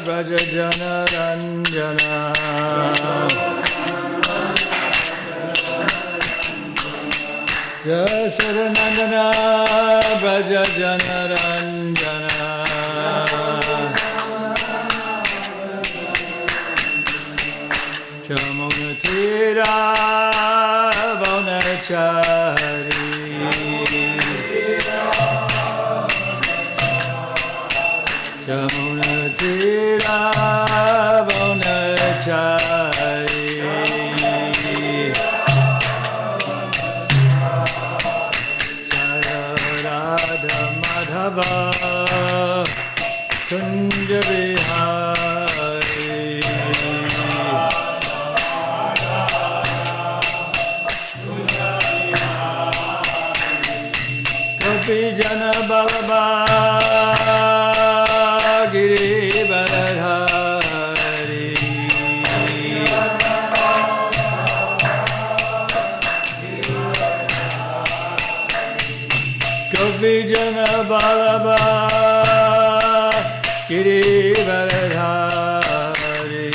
Braja Jana Ranjana Jasadanandana Braja Jana Ranjana Chamunatira Bonachari Chamunatira Bonachari Jaya Radha Madhava Kunja Vihari Gopi Jana Balaba Giri Baradhari Gopi Jana Balaba Giri Baradhari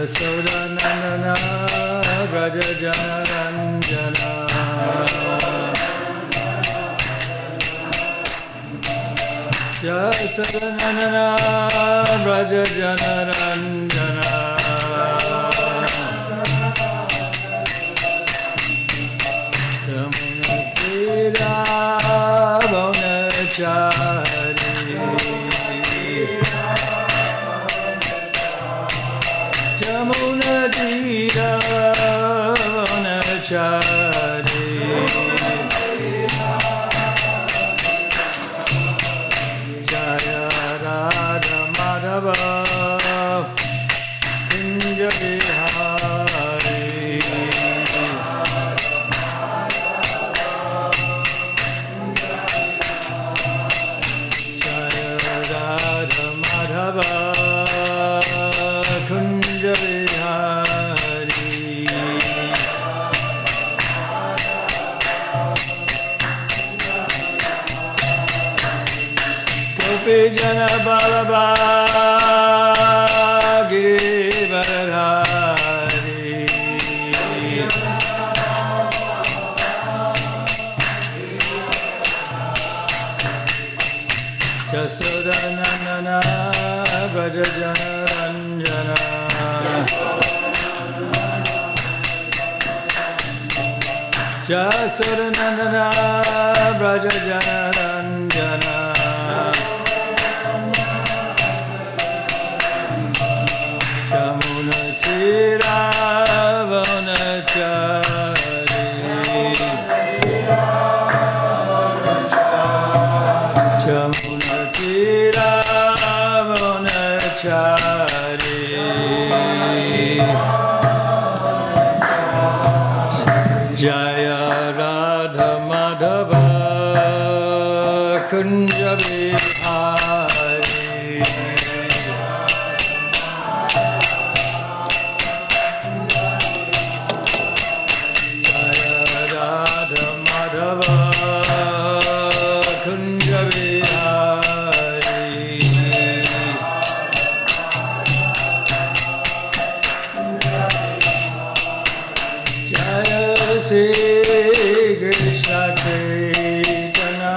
Jasodanandana Braja Jana Ranjana Jasodanandana Braja Jana Ranjana Yamunatira Bonachari Yamunatira Bonachari Jaya Radha Madhava Kunja Vihari Jaya Radha Madhava Kunja Vihari Gopi Jana Balaba Giri Baradhari Jasodanandana Braja Jana Ranjana Jasodanandana Braja Jana Ranjana Yamunatira Bonachari Yamunatira Bonachari Jaya Radha Madhava Kunja Vihari Jaya Radha Madhava Kunja Vihari Jaya Sri Krishna Chaitanya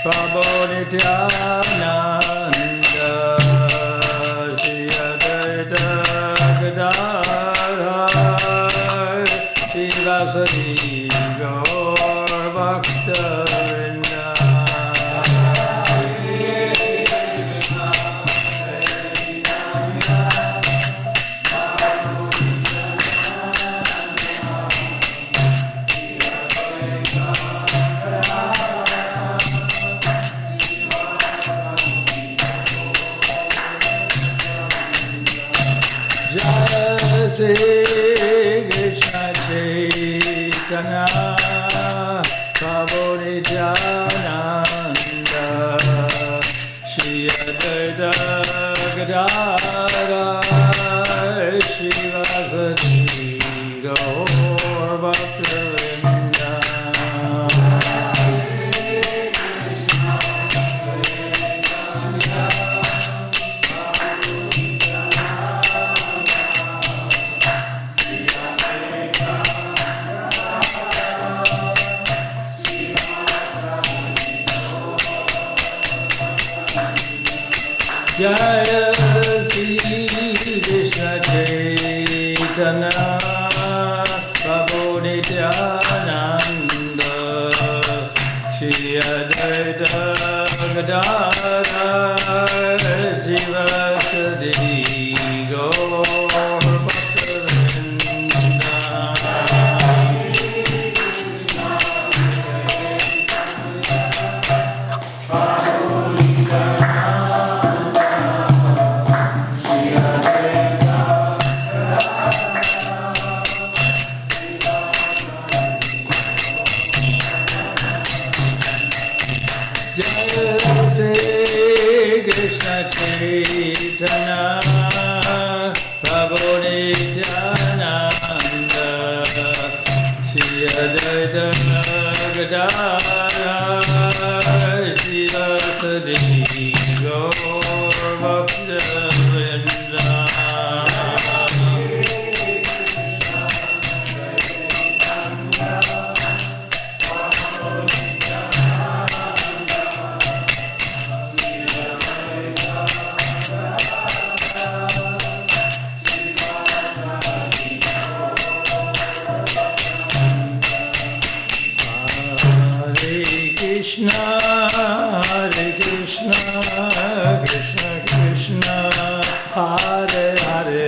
Prabhu Nityananda Shri Advaita Gadadhar Shivasadi Gaur Bhakta-vrinda Jai Krishna Chaitanya Prabhu Nityananda Shri Advaita Gadadhar Shivasadi Gaur Bhakta-vrinda Chaitanya Prabhu Nityananda Shri Advaita Gadadhara Sivasadi Gaur Bhaktivinoda Chaitanya Prabhu Nityananda Shri Advaita Gadadhara Sivasadi Gaur Bhaktivinoda Hare Krishna, Krishna Krishna, Hare Hare,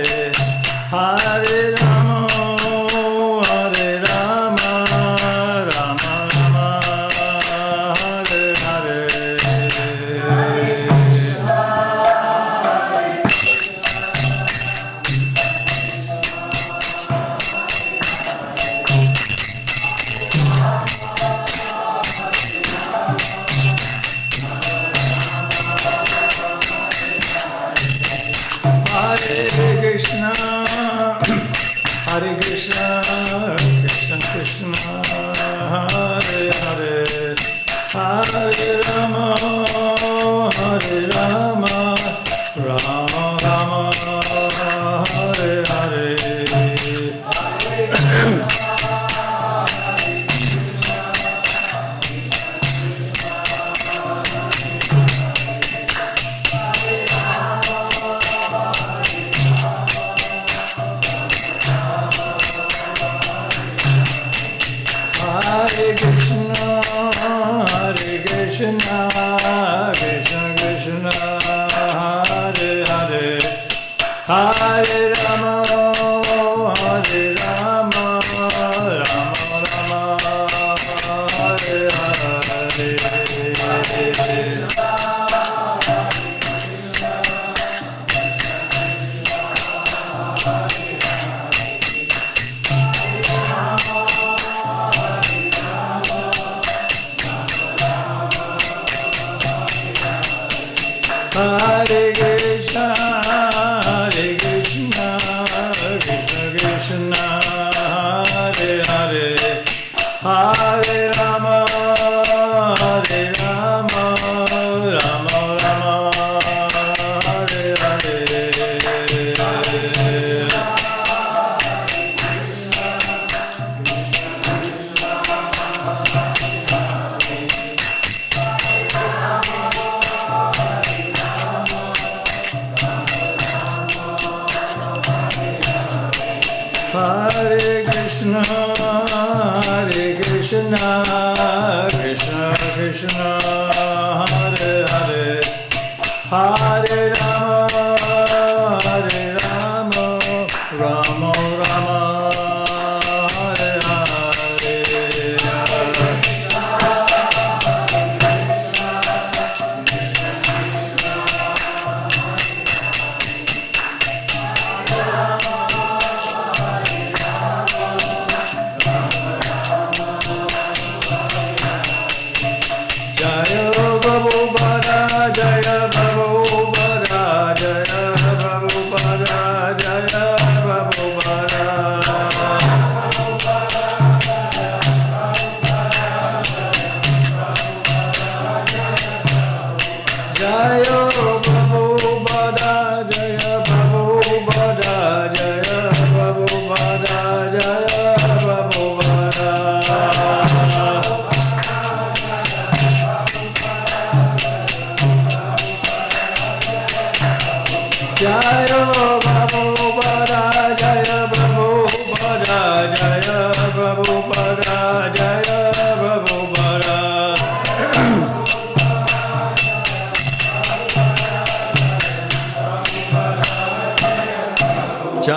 Hare Rama, Hare Rama, Rama Rama, Hare Hare. Hare Krishna, Krishna Krishna, Hare Hare, Hare Rama, Hare Rama, Rama Rama, Hare Hare. Krishna, Krishna Krishna, Hare Hare, Hare Rama, Hare Rama, Rama Rama, Hare Hare. Hare Krishna, Hare Krishna, Krishna Krishna, Hare Hare, Hare Rama, Hare Rama, Rama Rama, Hare Hare. Hare Krishna, Hare Krishna, Krishna Krishna, Hare Hare, Hare Rama, Hare Rama, Rama Rama, Hare Hare. Jaya Prabhupada, Jaya Prabhupada, Jaya Prabhupada, Jaya Prabhupada.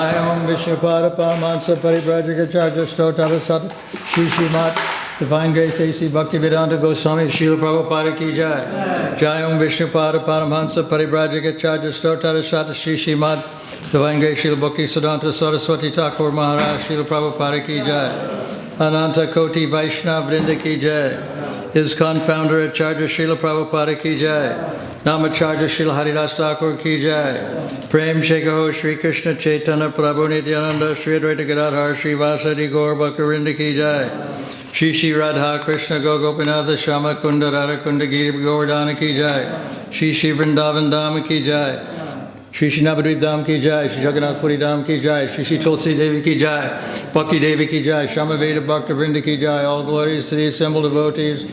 Jai Om Vishnupada Paramahansa Parivrajagacharya Stotara Sat Shri Srimad Divine Grace A.C. Bhaktivedanta Goswami Srila Prabhupada Ki Jai. Jai Om Vishnupada Paramahansa Parivrajagacharya Stotara Sat Shri Srimad Divine Grace Srila Bhaktivedanta Saraswati Thakur Maharaj Srila Prabhupada Ki Jai. Ananta Koti Vaishnava Vrinda Ki Jai. ISKCON founder Acharya Srila Prabhupada Ki Jai. Namacharya Srila Haridas Thakur Ki Jai. Prem Shekho Shri Krishna Chaitanya Prabhu Nityananda Shri Advaita Gadadhar Shri Vasadi Gaur Bhaktivinoda Ki Jai. Shri Shri Radha Krishna Gopinath Shama Kunda Radha Kunda Giri Govardhana Ki Jai. Shri Shri Vrindavan Dham Ki Jai. Shri Shri Navadvip Dham Ki Jai. Shri Jagannath Puri Dham Ki Jai. Shri Shri Tulsi Devi Ki Jai. Bhakti Devi Ki Jai. Shama Veda Bhakta Vrinda Ki Jai. All glories to the assembled devotees.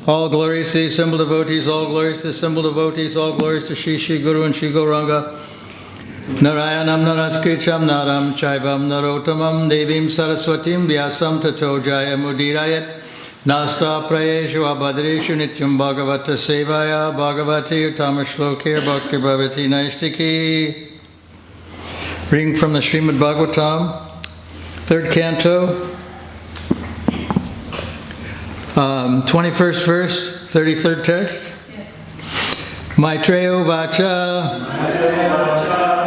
All glories to the assembled devotees. All glories to the assembled devotees. All glories to Shri Shri Guru and Shri Gauranga. Narayanam Naraskricham Naram Chaivam Narotamam Devim Saraswatim Vyasam Tato Jaya Mudirayat Nasta Prayeshu Abhadreshu Nityam Bhagavata Sevaya Bhagavati Uttamashlokir Bhakti Bhavati Naistiki. Reading from the Srimad Bhagavatam, 3rd canto, 21st verse, 33rd text. Maitreyo Vacha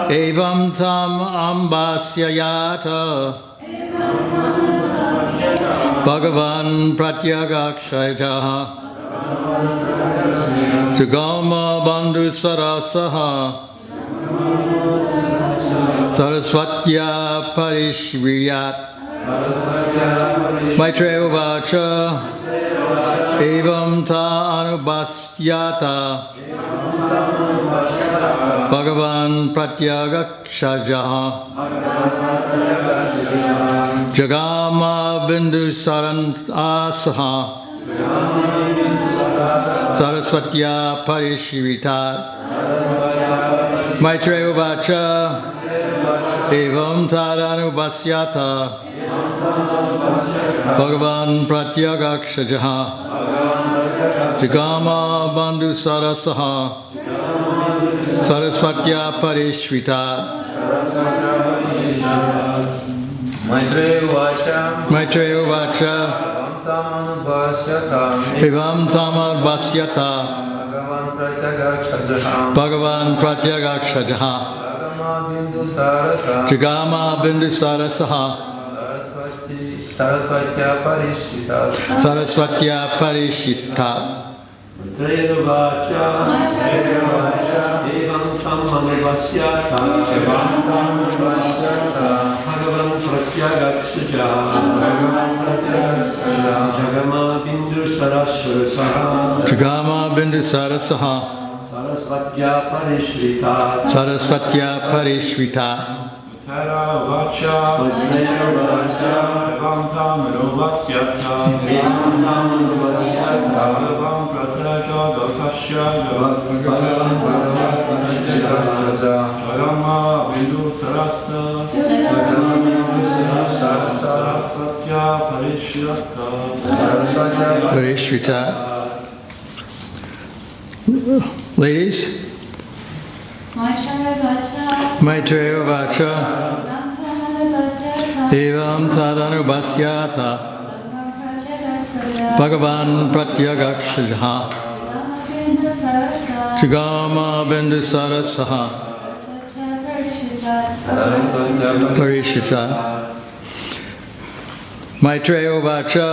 Evam Tam Ambasya Yata Bhagavan Pratyagakshayaha Jagama Bandhu Sarasaha Sarasvatya Parishriyat Maitreyo Vacha Evam Ta Anubasyata Bhagavan Pratyagakshajaha Jagama Bindu Saran Asaha Sarasvatya Parishiritat Maitreyo Vacha Evam Tadanubasyata Bhagavan Pratyagakshajaha Jagama Bandhu Sarasaha Sarasvatya Parishvita Maitreyo Vacha Evam Tamar Basyata Bhagavan Pratyagakshajaha Jagama Bindu Sarasaha Sarasvatya Parishita Maitreyo Vacha Evam Tamar Basyata Bhagavan Pratyagakshajaha Jagama Bindu Sarasaha Jagama Bindu Sarasaha Sarasvatya Parishvita Maitreyo Vacha Evam Tamar Basyata Bhagavan Pratyagakshajaha Jagama Bindu Sarasvatya Parishvita. Ladies, Maitreyo Vacha Evam Tadanubhasyata Bhagavan Pratyagakshajaha Jagama Bindu Sarasaha Parishita Maitreyo Vacha.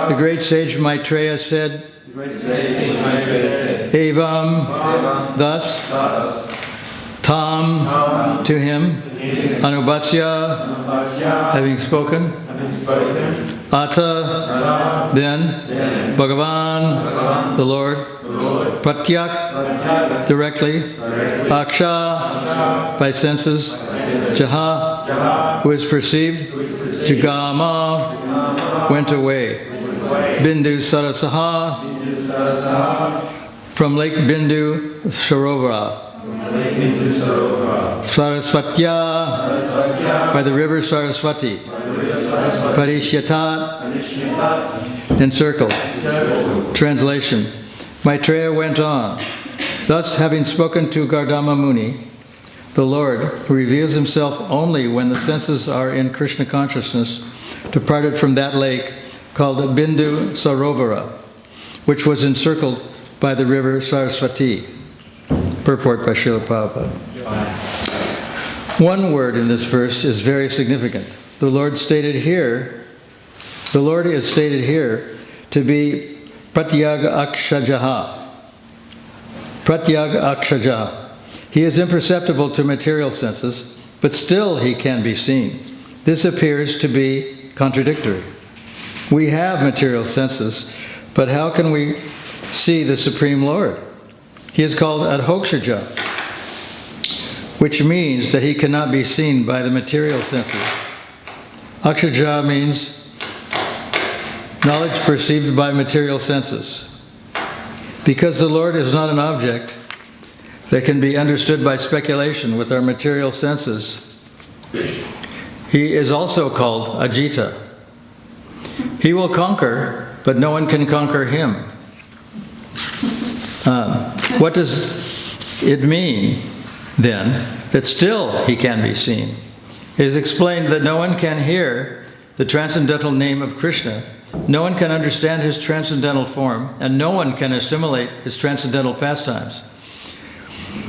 The great sage Maitreya said, Evam, thus, Tam, to him, Anubhasya, having spoken, Ata, then, Bhagavan, the Lord, Pratyak, directly, Aksha, by senses, Jaha, who is perceived, Jagama, went away, Bindu Sarasaha, from Lake Bindu Sarovara, Sarasvatya, by the river Saraswati, Parishyata, encircled. Translation. Maitreya went on. Thus, having spoken to Gardama Muni, the Lord, who reveals himself only when the senses are in Krishna consciousness, departed from that lake called Bindu Sarovara, which was encircled by the river Saraswati. Purport by Srila Prabhupada. One word in this verse is very significant. The Lord is stated here to be Pratyaga Akshajaha. Pratyaga Akshajaha. He is imperceptible to material senses, but still he can be seen. This appears to be contradictory. We have material senses, but how can we see the Supreme Lord? He is called Adhokshaja, which means that he cannot be seen by the material senses. Akshaja means knowledge perceived by material senses. Because the Lord is not an object that can be understood by speculation with our material senses, he is also called Ajita. He will conquer, but no one can conquer him. What does it mean, then, that still he can be seen? It is explained that no one can hear the transcendental name of Krishna, no one can understand his transcendental form, and no one can assimilate his transcendental pastimes.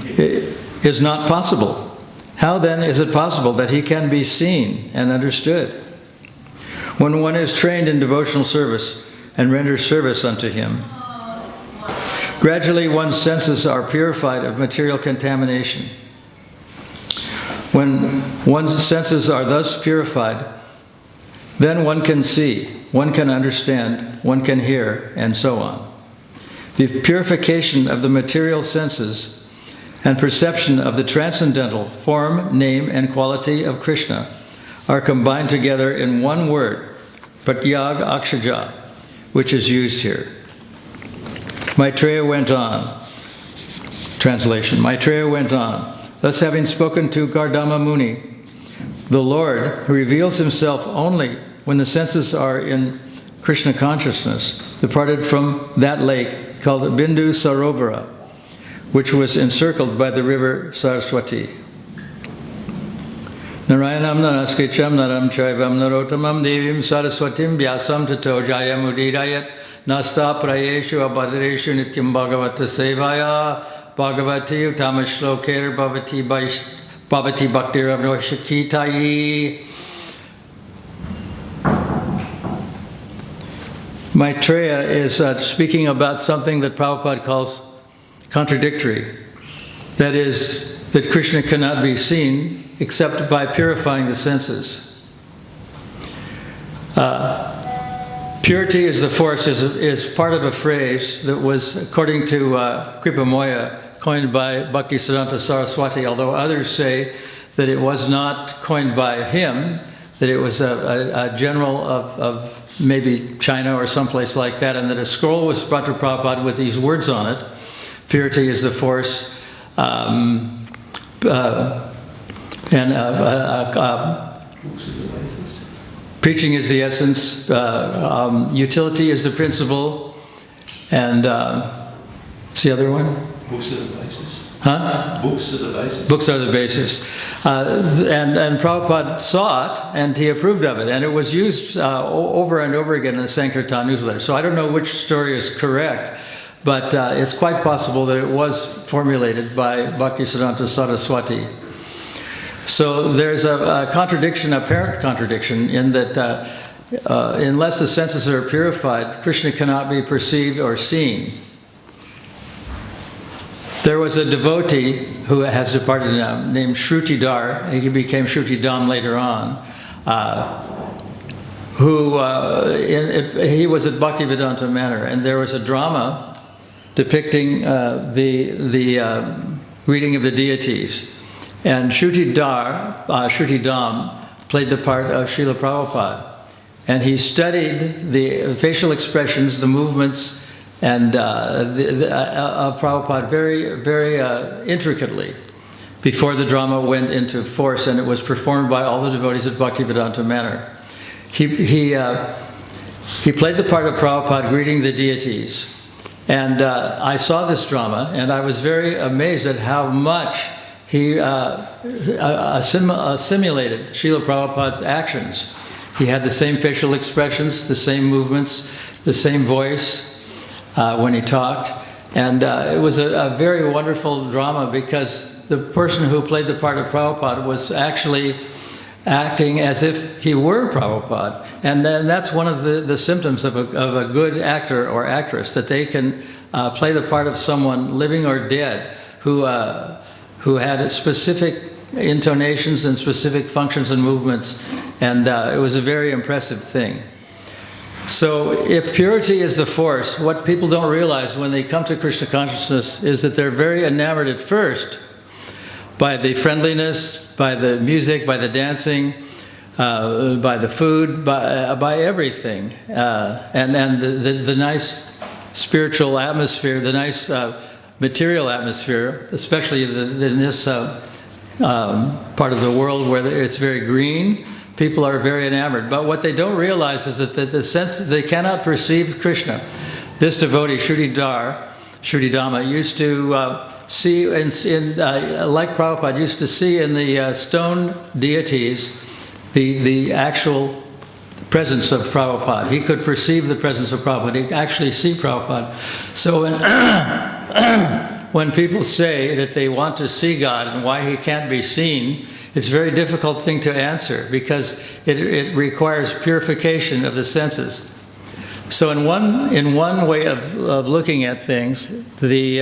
It is not possible. How then is it possible that he can be seen and understood? When one is trained in devotional service and renders service unto him, gradually one's senses are purified of material contamination. When one's senses are thus purified, then one can see, one can understand, one can hear, and so on. The purification of the material senses and perception of the transcendental form, name, and quality of Krishna are combined together in one word, Pratyaga Akshaja, which is used here. Maitreya went on. Translation. Maitreya went on. Thus, having spoken to Gardama Muni, the Lord, who reveals himself only when the senses are in Krishna consciousness, departed from that lake called Bindu Sarovara, which was encircled by the river Saraswati. Narayanam Naraskricham Naram Chaivam Narotamam Devim Saraswatim Vyasam Tato Jayamudirayat Nasta Prayeshu Abhadareshu Nityam Bhagavata Sevaya Bhagavati Utamashloker Bhavati Bhakti Ravnoshakitayi. Maitreya is speaking about something that Prabhupada calls contradictory. That is, that Krishna cannot be seen except by purifying the senses. Purity is the force is part of a phrase that was, according to Kripamoya, coined by Bhaktisiddhanta Saraswati, although others say that it was not coined by him, that it was a general of maybe China or someplace like that, and that a scroll was brought to Prabhupada with these words on it. Purity is the force, preaching is the essence, utility is the principle, and what's the other one? Books are the basis. Huh? Books are the basis. Books are the basis. And Prabhupada saw it, and he approved of it, and it was used over and over again in the Sankirtan newsletter. So I don't know which story is correct, but it's quite possible that it was formulated by Bhaktisiddhanta Saraswati. So there's a contradiction, apparent contradiction, in that unless the senses are purified, Krishna cannot be perceived or seen. There was a devotee who has departed now, named Shrutidhar. He became Shrutidam later on. He was at Bhaktivedanta Manor, and there was a drama depicting the reading of the deities. And Shrutidam played the part of Srila Prabhupada. And he studied the facial expressions, the movements, and of Prabhupada very, very intricately before the drama went into force, and it was performed by all the devotees at Bhaktivedanta Manor. He played the part of Prabhupada greeting the deities. And I saw this drama, and I was very amazed at how much he simulated Srila Prabhupada's actions. He had the same facial expressions, the same movements, the same voice when he talked. And it was a very wonderful drama because the person who played the part of Prabhupada was actually acting as if he were Prabhupada. And that's one of the symptoms of a good actor or actress, that they can play the part of someone living or dead who had specific intonations and specific functions and movements. And it was a very impressive thing. So if purity is the force, what people don't realize when they come to Krishna consciousness is that they're very enamored at first by the friendliness, by the music, by the dancing, by the food, by everything. And the nice spiritual atmosphere, the nice material atmosphere, especially in this part of the world where it's very green. People are very enamored. But what they don't realize is that the sense they cannot perceive Krishna. This devotee, Shrudidama, used to see, like Prabhupada, used to see in the stone deities the actual presence of Prabhupada. He could perceive the presence of Prabhupada. He could actually see Prabhupada. So when people say that they want to see God and why he can't be seen, it's a very difficult thing to answer because it requires purification of the senses. So in one way of looking at things, the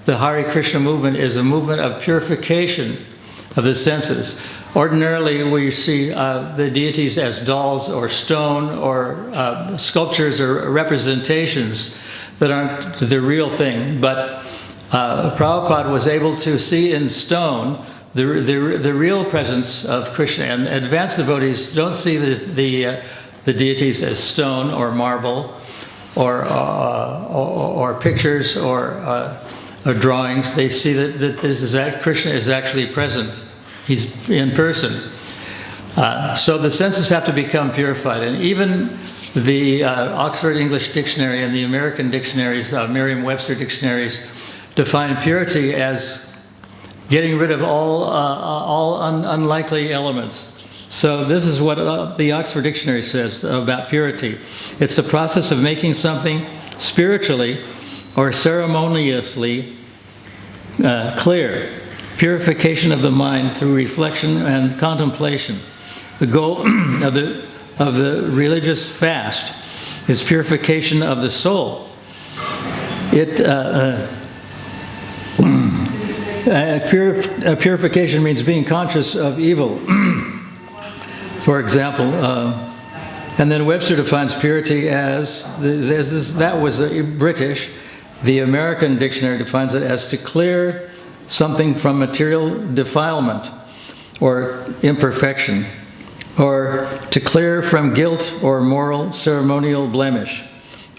Hare Krishna movement is a movement of purification of the senses. Ordinarily, we see the deities as dolls or stone or sculptures or representations that aren't the real thing. But Prabhupada was able to see in stone the real presence of Krishna. And advanced devotees don't see the deities as stone or marble or pictures or drawings. They see that Krishna is actually present. He's in person. So the senses have to become purified. And even the Oxford English Dictionary and the American dictionaries, Merriam-Webster dictionaries, define purity as getting rid of all unlikely elements. So this is what the Oxford Dictionary says about purity. It's the process of making something spiritually or ceremoniously clear. Purification of the mind through reflection and contemplation. The goal of the religious fast is purification of the soul. Purification means being conscious of evil. For example, and then Webster defines purity as, that was British. The American dictionary defines it as to clear something from material defilement or imperfection, or to clear from guilt or moral ceremonial blemish,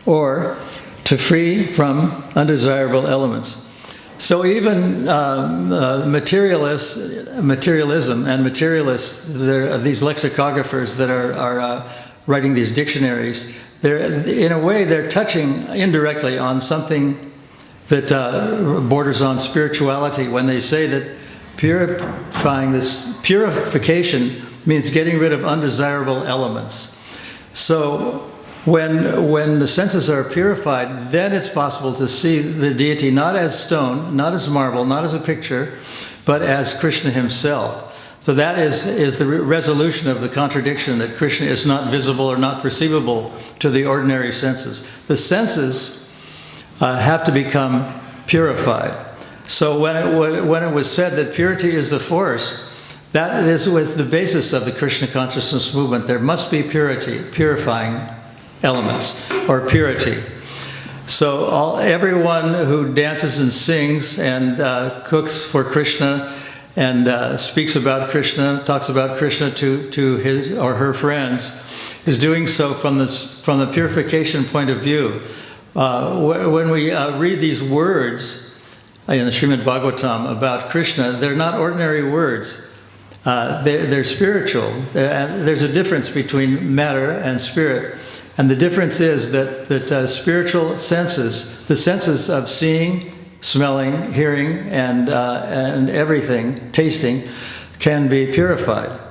or to free from undesirable elements. So even materialism and materialists, these lexicographers that are writing these dictionaries, in a way they're touching indirectly on something that borders on spirituality when they say that purification means getting rid of undesirable elements. So when the senses are purified, then it's possible to see the deity not as stone, not as marble, not as a picture, but as Krishna himself. So that is the resolution of the contradiction that Krishna is not visible or not perceivable to the ordinary senses. The senses have to become purified. So when it was said that purity is the force, that was the basis of the Krishna consciousness movement. There must be purity, purifying elements, or purity. So everyone who dances and sings and cooks for Krishna and speaks about Krishna, talks about Krishna to his or her friends, is doing so from the purification point of view. When we read these words in the Srimad Bhagavatam about Krishna, they're not ordinary words. They're spiritual. There's a difference between matter and spirit. And the difference is that spiritual senses, the senses of seeing, smelling, hearing, and everything, tasting, can be purified.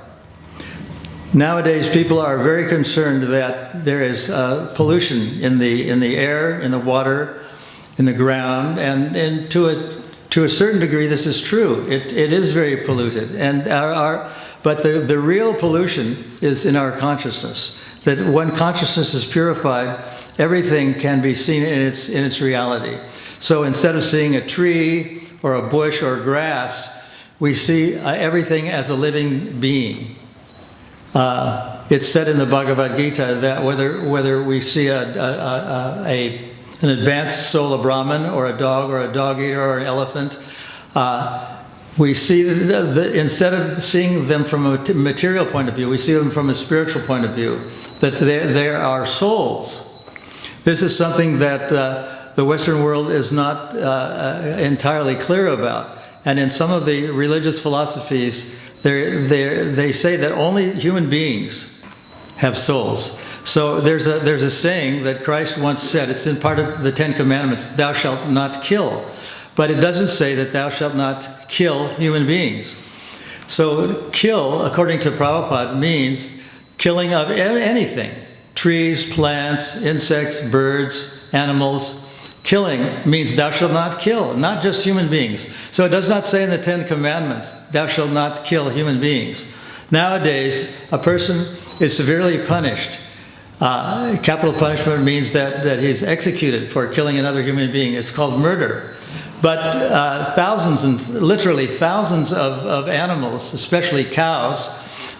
Nowadays, people are very concerned that there is pollution in the air, in the water, in the ground, and to a certain degree, this is true. It is very polluted, and but the real pollution is in our consciousness. That when consciousness is purified, everything can be seen in its reality. So instead of seeing a tree or a bush or grass, we see everything as a living being. It's said in the Bhagavad Gita that whether we see an advanced soul, a Brahman, or a dog eater, or an elephant, we see instead of seeing them from a material point of view, we see them from a spiritual point of view, that they are souls. This is something that the Western world is not entirely clear about. And in some of the religious philosophies, they say that only human beings have souls. So there's a saying that Christ once said, it's in part of the Ten Commandments, thou shalt not kill. But it doesn't say that thou shalt not kill human beings. So kill, according to Prabhupada, means killing of anything. Trees, plants, insects, birds, animals. Killing means thou shalt not kill, not just human beings. So it does not say in the Ten Commandments, thou shalt not kill human beings. Nowadays, a person is severely punished. Capital punishment means that he's executed for killing another human being. It's called murder. But thousands and literally thousands of animals, especially cows,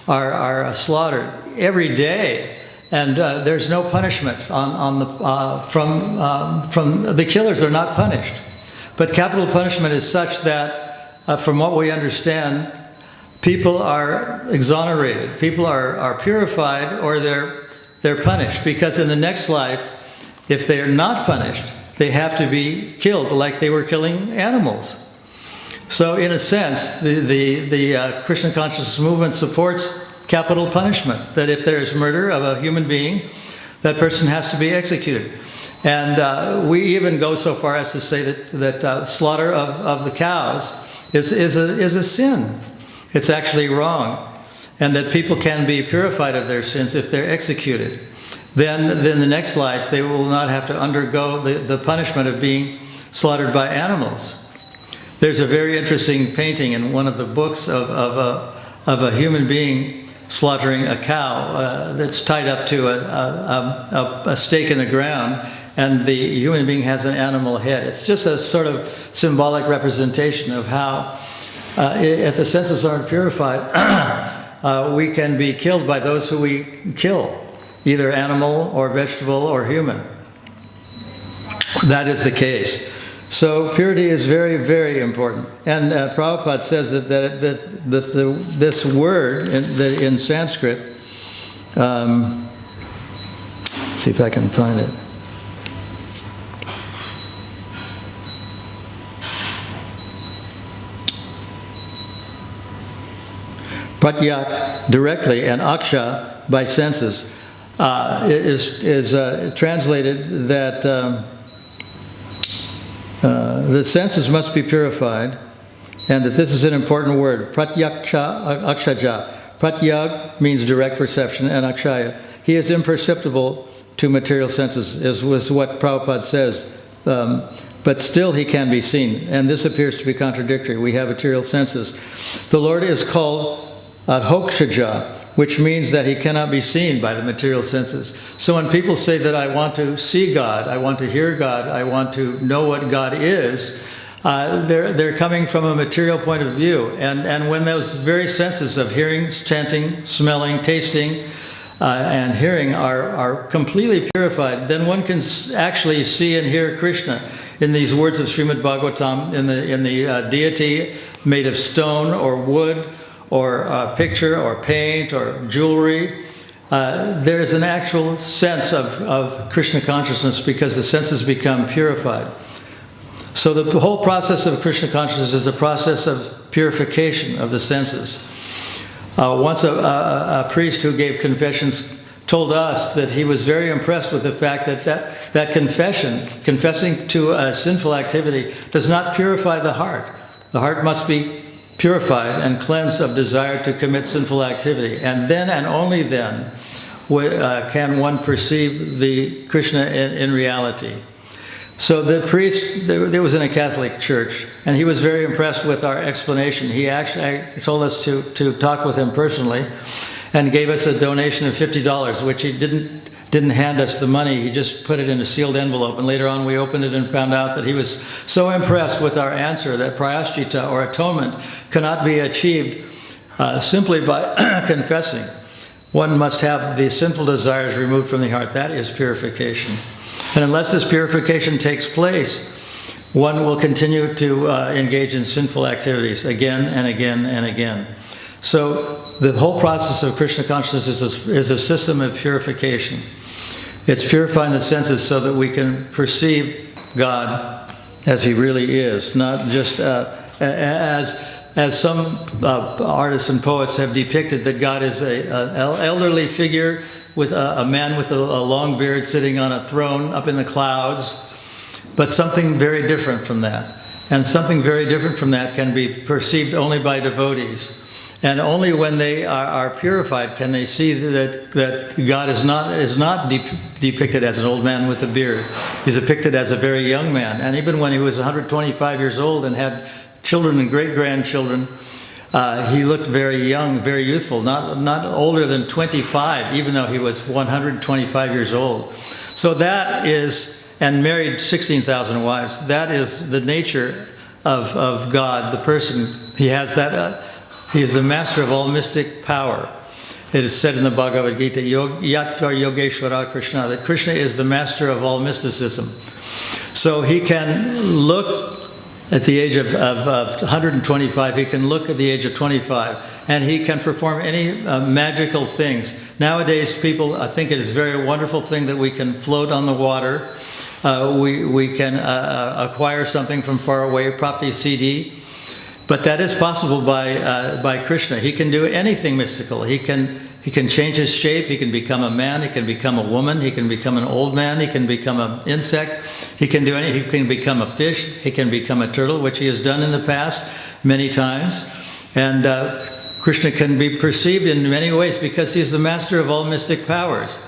are slaughtered every day. And there's no punishment from the killers are not punished. But capital punishment is such that, from what we understand, people are exonerated. People are purified, or they're punished. Because in the next life, if they are not punished, they have to be killed like they were killing animals. So in a sense, the Krishna consciousness movement supports capital punishment, that if there is murder of a human being, that person has to be executed. And we even go so far as to say that slaughter of the cows is a sin. It's actually wrong. And that people can be purified of their sins if they're executed. Then the next life, they will not have to undergo the punishment of being slaughtered by animals. There's a very interesting painting in one of the books of a human being slaughtering a cow that's tied up to a stake in the ground, and the human being has an animal head. It's just a sort of symbolic representation of how, if the senses aren't purified, we can be killed by those who we kill, either animal or vegetable or human. That is the case. So purity is very, very important. And Prabhupada says that this word in Sanskrit, see if I can find it. Pratyak, directly, and aksha, by senses, is translated that the senses must be purified, and that this is an important word. Pratyaksha akshaja. Pratyag means direct perception, and akshaya. He is imperceptible to material senses, was what Prabhupada says. But still he can be seen, and this appears to be contradictory. We have material senses. The Lord is called adhokshaja, which means that he cannot be seen by the material senses. So when people say that I want to see God, I want to hear God, I want to know what God is, they're coming from a material point of view. And when those very senses of hearing, chanting, smelling, tasting, and hearing are completely purified, then one can actually see and hear Krishna in these words of Srimad Bhagavatam, in the deity made of stone or wood, or picture, or paint, or jewelry. There is an actual sense of Krishna consciousness because the senses become purified. So the whole process of Krishna consciousness is a process of purification of the senses. Once a priest who gave confessions told us that he was very impressed with the fact that confessing to a sinful activity, does not purify the heart. The heart must be purified and cleansed of desire to commit sinful activity. And then and only then can one perceive the Krishna in reality. So the priest, there was in a Catholic church, and he was very impressed with our explanation. He actually told us to talk with him personally, and gave us a donation of $50, which he didn't hand us the money. He just put it in a sealed envelope, and later on we opened it and found out that he was so impressed with our answer that prayaschita, or atonement, cannot be achieved simply by confessing. One must have the sinful desires removed from the heart. That is purification. And unless this purification takes place, one will continue to engage in sinful activities again and again and again. So the whole process of Krishna consciousness is a system of purification. It's purifying the senses so that we can perceive God as He really is, not just as some artists and poets have depicted that God is an elderly figure with a man with a long beard sitting on a throne up in the clouds, but something very different from that. And something very different from that can be perceived only by devotees. And only when they are purified can they see that God is not depicted as an old man with a beard. He's depicted as a very young man. And even when he was 125 years old and had children and great-grandchildren, he looked very young, very youthful, not older than 25, even though he was 125 years old. So that is, and married 16,000 wives, that is the nature of God, the person. He has that, he is the master of all mystic power. It is said in the Bhagavad Gita, Yatra Yogeshwara Krishna, that Krishna is the master of all mysticism. So he can look at the age of 125, he can look at the age of 25, and he can perform any magical things. Nowadays, people think it is a very wonderful thing that we can float on the water. We can acquire something from far away, property CD. But that is possible by Krishna. He can do anything mystical. He can change his shape. He can become a man. He can become a woman. He can become an old man. He can become an insect. He can do anything. He can become a fish. He can become a turtle, which he has done in the past many times. And Krishna can be perceived in many ways because he is the master of all mystic powers.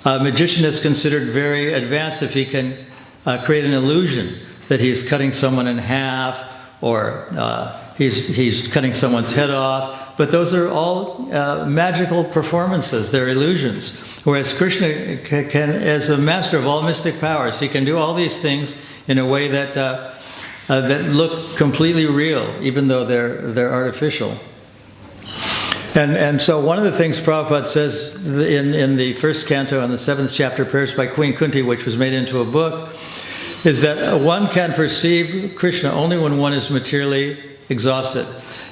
A magician is considered very advanced if he can create an illusion that he is cutting someone in half, or he's cutting someone's head off. But those are all magical performances. They're illusions. Whereas Krishna can, as a master of all mystic powers, he can do all these things in a way that that look completely real, even though they're artificial. And so one of the things Prabhupada says in the first canto and the 7th chapter, Prayers by Queen Kunti, which was made into a book, is that one can perceive Krishna only when one is materially exhausted.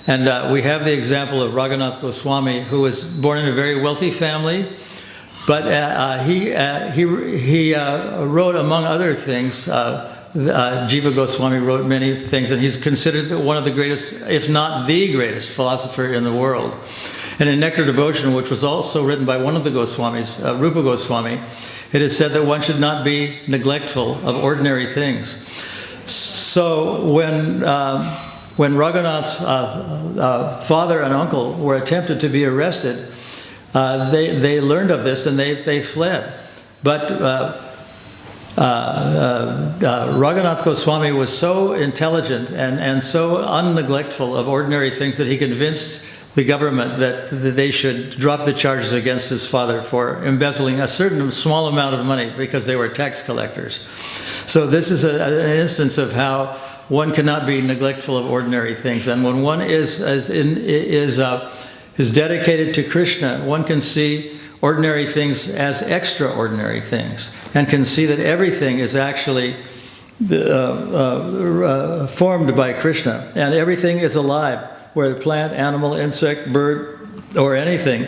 And we have the example of Raghunath Goswami, who was born in a very wealthy family, but he wrote, among other things, Jiva Goswami wrote many things, and he's considered one of the greatest, if not the greatest, philosopher in the world. And in Nectar Devotion, which was also written by one of the Goswamis, Rupa Goswami, it is said that one should not be neglectful of ordinary things. So when Raghunath's father and uncle were attempted to be arrested, they learned of this and they fled. But Raghunath Goswami was so intelligent and so unneglectful of ordinary things that he convinced the government that they should drop the charges against his father for embezzling a certain small amount of money because they were tax collectors. So this is an instance of how one cannot be neglectful of ordinary things. And when one is dedicated to Krishna, one can see ordinary things as extraordinary things, and can see that everything is actually formed by Krishna, and everything is alive, whether plant, animal, insect, bird, or anything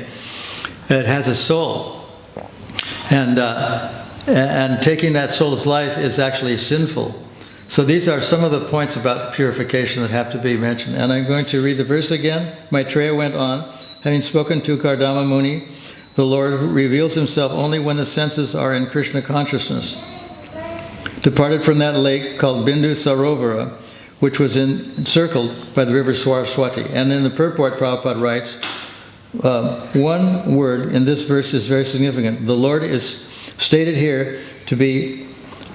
that has a soul. And taking that soul's life is actually sinful. So these are some of the points about purification that have to be mentioned. And I'm going to read the verse again. Maitreya went on, having spoken to Kardama Muni, the Lord reveals himself only when the senses are in Krishna consciousness. departed from that lake called Bindu Sarovara, which was encircled by the river Saraswati. And in the purport, Prabhupada writes, one word in this verse is very significant. The Lord is stated here to be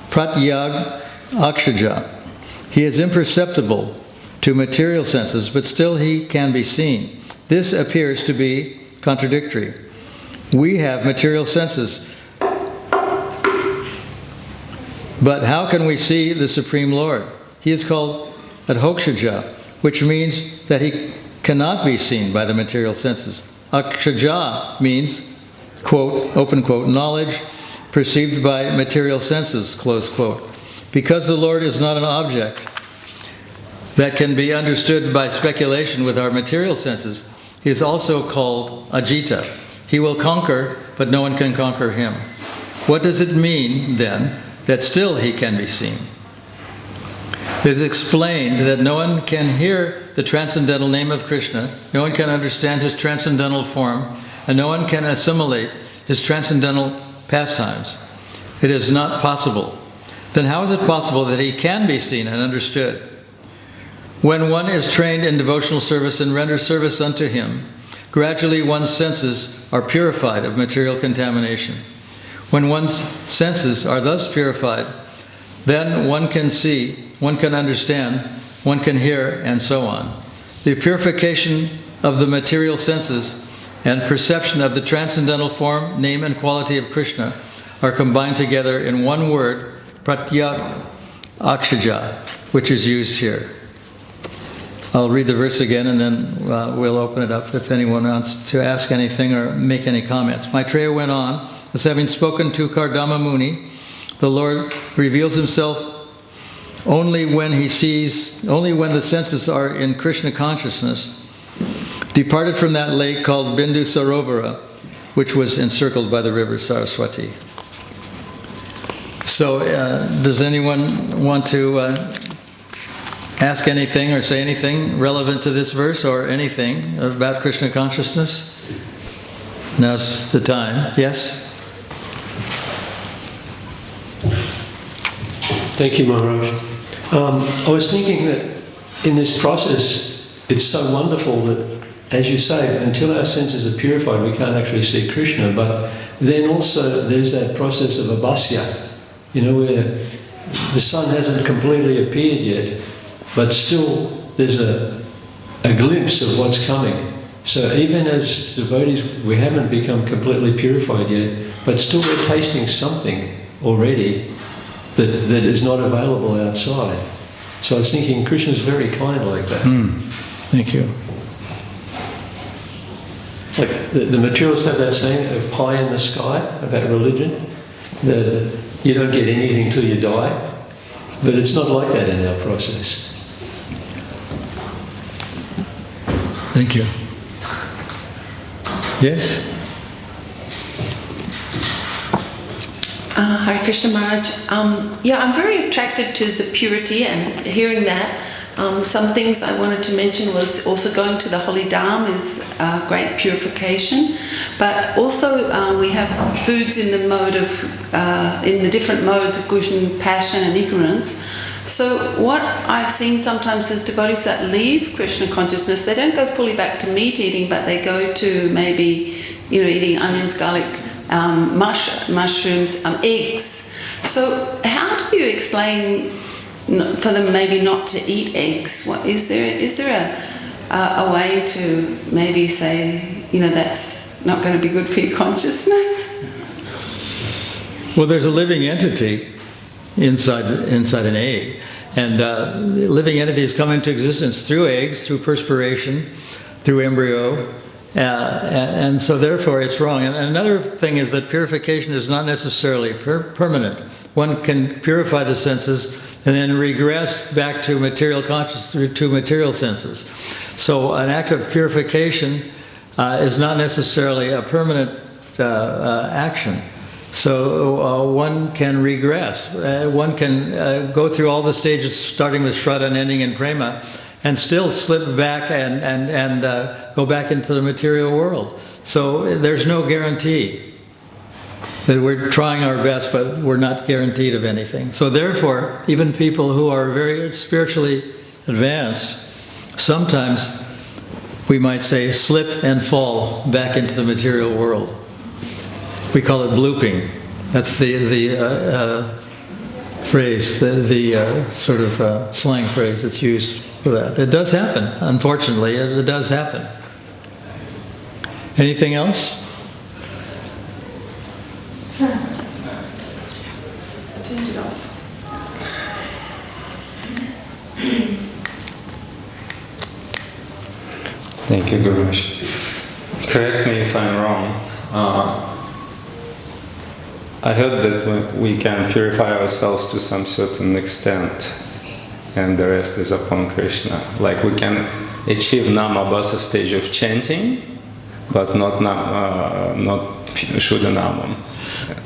Pratyag Akshaja. He is imperceptible to material senses, but still he can be seen. This appears to be contradictory. We have material senses, but how can we see the Supreme Lord? He is called Adhokshaja, which means that he cannot be seen by the material senses. Akshaja means, quote, open quote, knowledge perceived by material senses, close quote. Because the Lord is not an object that can be understood by speculation with our material senses, he is also called Ajita. He will conquer, but no one can conquer him. What does it mean, then, that still he can be seen? It is explained that no one can hear the transcendental name of Krishna, no one can understand his transcendental form, and no one can assimilate his transcendental pastimes. It is not possible. Then how is it possible that he can be seen and understood? When one is trained in devotional service and renders service unto him, gradually one's senses are purified of material contamination. When one's senses are thus purified, then one can see, one can understand, one can hear, and so on. The purification of the material senses and perception of the transcendental form, name, and quality of Krishna are combined together in one word, Pratyak Akshaja, which is used here. I'll read the verse again and then we'll open it up if anyone wants to ask anything or make any comments. Maitreya went on, as having spoken to Kardama Muni, the Lord reveals himself only when he sees, only when the senses are in Krishna consciousness, departed from that lake called Bindu Sarovara, which was encircled by the river Saraswati. So, does anyone want to ask anything or say anything relevant to this verse or anything about Krishna consciousness? Now's the time. Yes? Thank you, Maharaj. I was thinking that in this process, it's so wonderful that, as you say, until our senses are purified, we can't actually see Krishna. But then also there's that process of abhasya, you know, where the sun hasn't completely appeared yet, but still there's a glimpse of what's coming. So even as devotees, we haven't become completely purified yet, but still we're tasting something already that is not available outside. So I was thinking Krishna's very kind like that. Thank you. Like the materialists have that saying of pie in the sky about religion, that you don't get anything till you die, but it's not like that in our process. Thank you. Yes? Hare Krishna Maharaj. Yeah, I'm very attracted to the purity and hearing that. Some things I wanted to mention was also going to the Holy Dham is great purification, but also we have foods in the mode of, in the different modes of gushan, passion and ignorance. So what I've seen sometimes is devotees that leave Krishna consciousness, they don't go fully back to meat eating, but they go to maybe, you know, eating onions, garlic, mushrooms, eggs. So how do you explain for them maybe not to eat eggs? What, is there a way to maybe say, you know, that's not going to be good for your consciousness? Well, there's a living entity inside an egg, and living entities come into existence through eggs, through perspiration, through embryo, and so therefore it's wrong. And another thing is that purification is not necessarily permanent. One can purify the senses and then regress back to material consciousness, to material senses. So an act of purification is not necessarily a permanent action. So one can regress. One can go through all the stages, starting with Shraddha and ending in Prema, and still slip back and go back into the material world. So there's no guarantee. that we're trying our best, but we're not guaranteed of anything. So therefore, even people who are very spiritually advanced, sometimes we might say slip and fall back into the material world. We call it blooping. That's the phrase, the sort of slang phrase that's used for that. It does happen, unfortunately, it does happen. Anything else? Thank you, Gurush. Correct me if I'm wrong. I heard that we can purify ourselves to some certain extent, and the rest is upon Krishna. Like we can achieve Namabhasa stage of chanting, but not Shuddhanamam.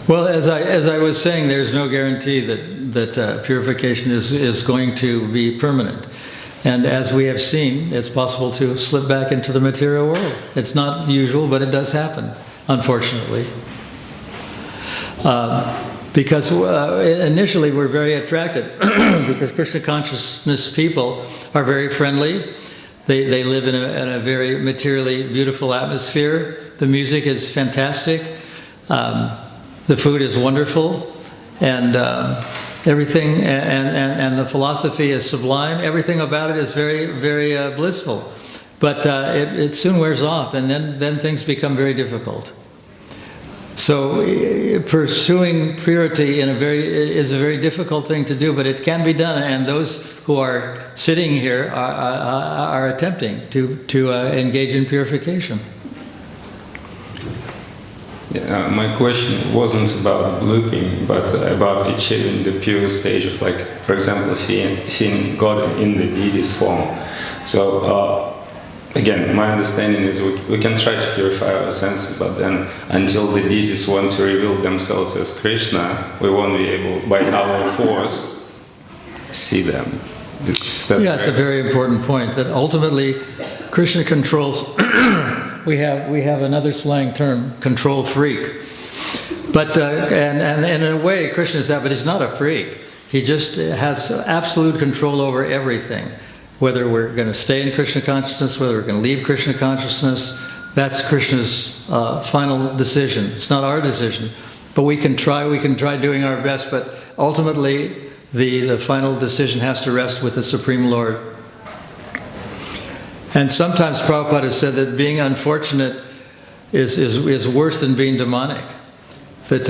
Well, as I was saying, there's no guarantee that purification is going to be permanent. And as we have seen, it's possible to slip back into the material world. It's not usual, but it does happen, unfortunately. Because initially we're very attracted, because Krishna consciousness people are very friendly. They live in a very materially beautiful atmosphere. The music is fantastic. The food is wonderful. And everything, and the philosophy is sublime. Everything about it is very, very blissful. But it soon wears off, and then things become very difficult. So pursuing purity is a very difficult thing to do, but it can be done, and those who are sitting here are attempting to engage in purification. Yeah, my question wasn't about blooping, but about achieving the pure stage of, like, for example, seeing God in the deity's form. So, again, my understanding is we can try to purify our senses, but then until the deities want to reveal themselves as Krishna, we won't be able, by our force, see them. Yeah, it's a very important point, that ultimately Krishna controls. We have another slang term, control freak. But and in a way, Krishna is that, but he's not a freak. He just has absolute control over everything. Whether we're going to stay in Krishna consciousness, whether we're going to leave Krishna consciousness, that's Krishna's final decision. It's not our decision. But we can try doing our best, but ultimately the final decision has to rest with the Supreme Lord. And sometimes Prabhupada has said that being unfortunate is worse than being demonic. That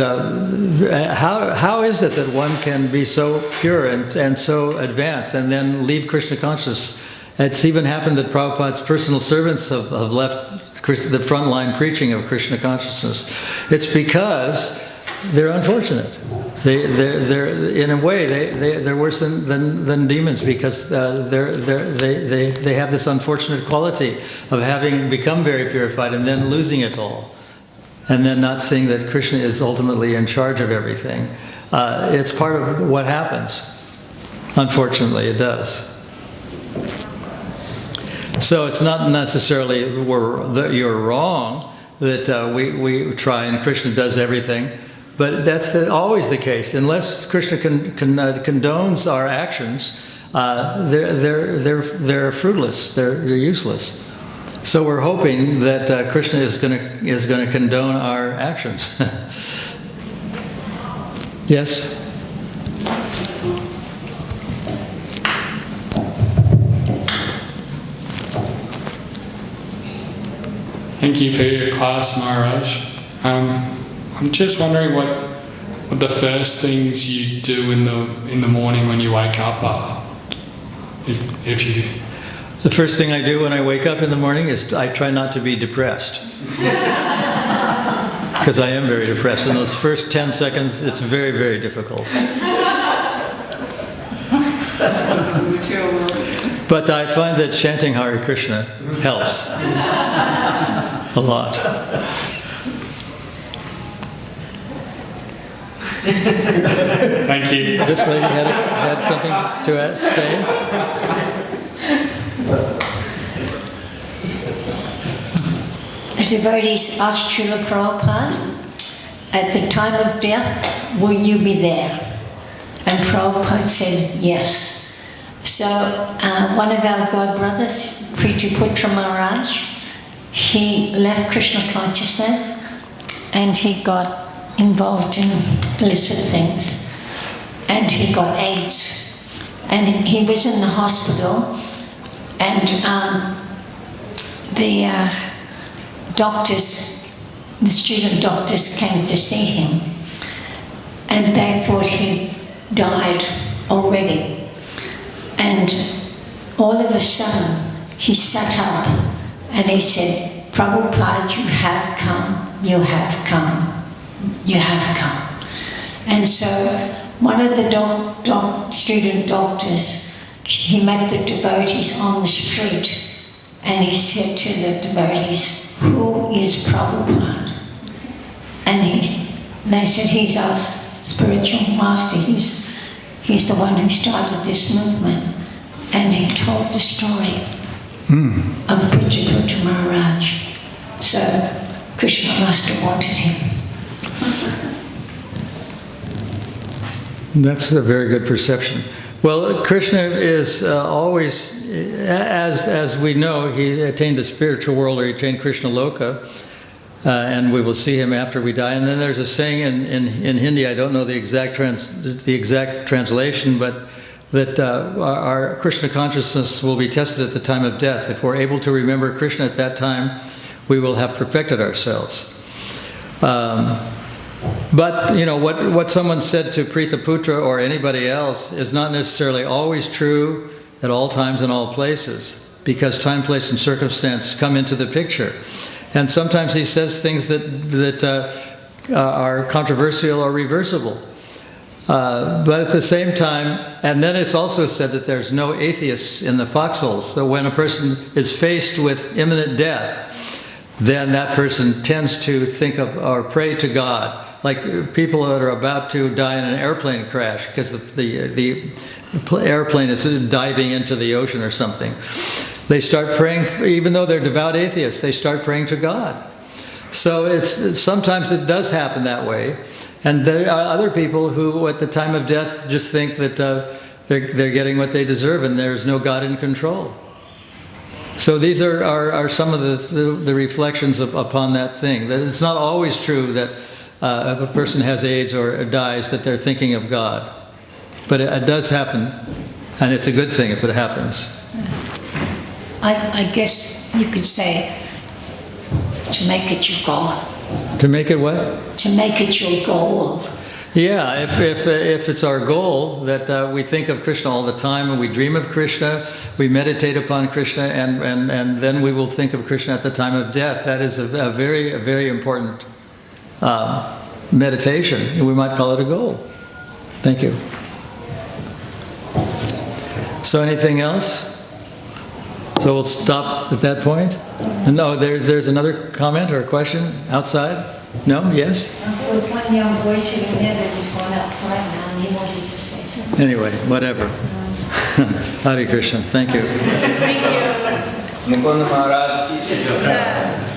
how is it that one can be so pure and so advanced and then leave Krishna consciousness? It's even happened that Prabhupada's personal servants have left the frontline preaching of Krishna consciousness. It's because they're unfortunate. They're in a way they're worse than demons, because they have this unfortunate quality of having become very purified and then losing it all, and then not seeing that Krishna is ultimately in charge of everything. It's part of what happens. Unfortunately, it does. So it's not necessarily that you're wrong that we try and Krishna does everything. But that's always the case. Unless Krishna condones our actions, they're fruitless. They're useless. So we're hoping that Krishna is going to condone our actions. Yes. Thank you for your class, Maharaj. I'm just wondering what the first things you do in the morning when you wake up are. If you. The first thing I do when I wake up in the morning is I try not to be depressed. Because I am very depressed. In those first 10 seconds, it's very, very difficult. But I find that chanting Hare Krishna helps a lot. Thank you. This lady had something to say? The devotees asked Srila Prabhupada, at the time of death, will you be there? And Prabhupada said, yes. So one of our god brothers, Pritiputra Maharaj, he left Krishna consciousness and he got involved in illicit things. And he got AIDS. And he was in the hospital, and the student doctors came to see him, and they thought he died already. And all of a sudden, he sat up and he said, Prabhupada, you have come, you have come, you have come. And so one of the student doctors, he met the devotees on the street, and he said to the devotees, who is Prabhupada? And they said, he's our spiritual master, he's the one who started this movement. And he told the story of Pritiputra Maharaj. So Krishna must have wanted him. That's a very good perception. Well, Krishna is always, as we know, he attained the spiritual world, or he attained Krishna Loka, and we will see him after we die. And then there's a saying in Hindi, I don't know the exact translation, but that our Krishna consciousness will be tested at the time of death. If we're able to remember Krishna at that time, we will have perfected ourselves. But, you know, what someone said to Pritiputra or anybody else is not necessarily always true at all times and all places, because time, place, and circumstance come into the picture. And sometimes he says things that are controversial or reversible. But at the same time, and then it's also said that there's no atheists in the foxholes. So when a person is faced with imminent death, then that person tends to think of or pray to God. Like people that are about to die in an airplane crash because the airplane is diving into the ocean or something. They start praying, even though they're devout atheists, they start praying to God. So sometimes it does happen that way. And there are other people who at the time of death just think that they're getting what they deserve and there's no God in control. So these are some of the reflections upon that thing. That it's not always true that if a person has AIDS or dies that they're thinking of God. But it does happen, and it's a good thing if it happens. I guess you could say, to make it your goal. To make it what? To make it your goal. Yeah, if it's our goal that we think of Krishna all the time and we dream of Krishna, we meditate upon Krishna, and then we will think of Krishna at the time of death. That is a very important meditation. We might call it a goal. Thank you. So anything else? So we'll stop at that point? No, there's another comment or a question outside? No? Yes? There was one young boy sitting there that was going outside now, and he wanted to say something. Anyway, whatever. Hare Krishna. Thank you. Thank you. Mukunda Maharaj.